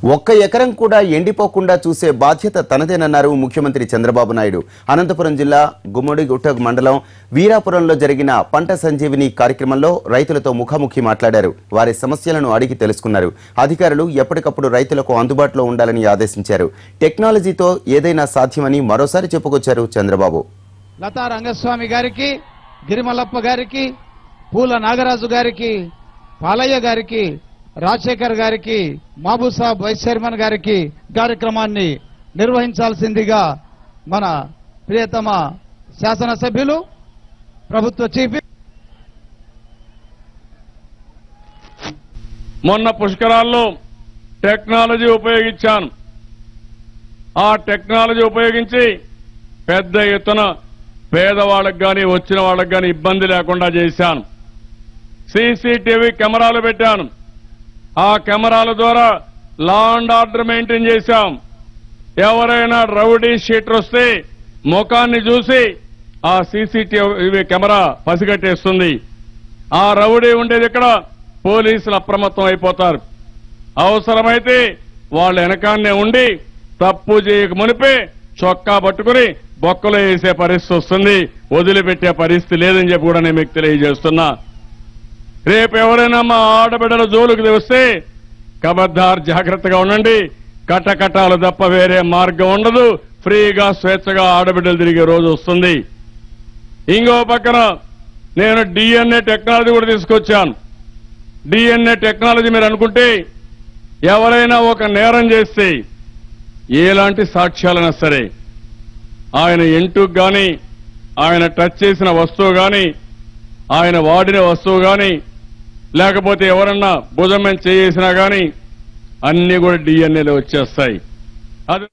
ఒక్క ఎకరం కూడా ఎండిపోకుండా చూసే బాధ్యత తనదేనన్నారు ముఖ్యమంత్రి చంద్రబాబు నాయుడు. అనంతపురం జిల్లా గుమ్మడిగుట్ట మండలం వీరాపురంలో జరిగిన పంట సంజీవిని కార్యక్రమంలో రైతులతో ముఖాముఖి మాట్లాడారు. వారి సమస్యలను అడిగి తెలుసుకున్నారు. అధికారులు ఎప్పటికప్పుడు రైతులకు అందుబాటులో ఉండాలని ఆదేశించారు. టెక్నాలజీతో ఏదైనా సాధ్యమని మరోసారి చెప్పుకొచ్చారు చంద్రబాబు. లతా రంగస్వామి గారికి, గిరిమల్లప్ప గారికి, పూల నాగరాజు గారికి, పాలయ్య గారికి, రాజశేఖర్ గారికి, మహబూబ్ సాబ్ వైస్ చైర్మన్ గారికి కార్యక్రమాన్ని నిర్వహించాల్సిందిగా మన ప్రియతమ శాసనసభ్యులు ప్రభుత్వ చీఫ్. మొన్న పుష్కరాల్లో టెక్నాలజీ ఉపయోగించాను. ఆ టెక్నాలజీ ఉపయోగించి పెద్ద ఎత్తున పేదవాళ్ళకు కానీ వచ్చిన వాళ్ళకు కానీ ఇబ్బంది లేకుండా చేశాను. సీసీటీవీ కెమెరాలు పెట్టాను. ఆ కెమెరాల ద్వారా లా అండ్ ఆర్డర్ మెయింటైన్ చేశాం. ఎవరైనా రౌడీ షీటర్ వస్తే ముఖాన్ని చూసి ఆ సీసీటీవీ కెమెరా పసిగట్టేస్తుంది. ఆ రౌడీ ఉండేది ఇక్కడ, పోలీసులు అప్రమత్తం అయిపోతారు. అవసరమైతే వాళ్ళ వెనకాన్నే ఉండి తప్పు చేయక మునిపే చొక్కా పట్టుకుని బొక్కలో వేసే పరిస్థితి వస్తుంది. వదిలిపెట్టే పరిస్థితి లేదని చెప్పి కూడా నేను మీకు తెలియజేస్తున్నా. రేపు ఎవరైనా మా ఆడబిడ్డల జోలుకు వస్తే ఖబర్దార్, జాగ్రత్తగా ఉండండి. కటకటాలు తప్ప వేరే మార్గం ఉండదు. ఫ్రీగా స్వేచ్ఛగా ఆడబిడ్డలు తిరిగే రోజు వస్తుంది. ఇంకో పక్కన నేను డిఎన్ఏ టెక్నాలజీ కూడా తీసుకొచ్చాను. డిఎన్ఏ టెక్నాలజీ మీరు అనుకుంటే ఎవరైనా ఒక నేరం చేస్తే ఎలాంటి సాక్ష్యాలైనా సరే ఆయన ఇంటికి కానీ, ఆయన టచ్ చేసిన వస్తువు కానీ, ఆయన వాడిన వస్తువు కానీ, లేకపోతే ఎవరన్నా భుజం మీద చేసినా కానీ అన్ని కూడా డిఎన్ఏలో వచ్చేస్తాయి. అది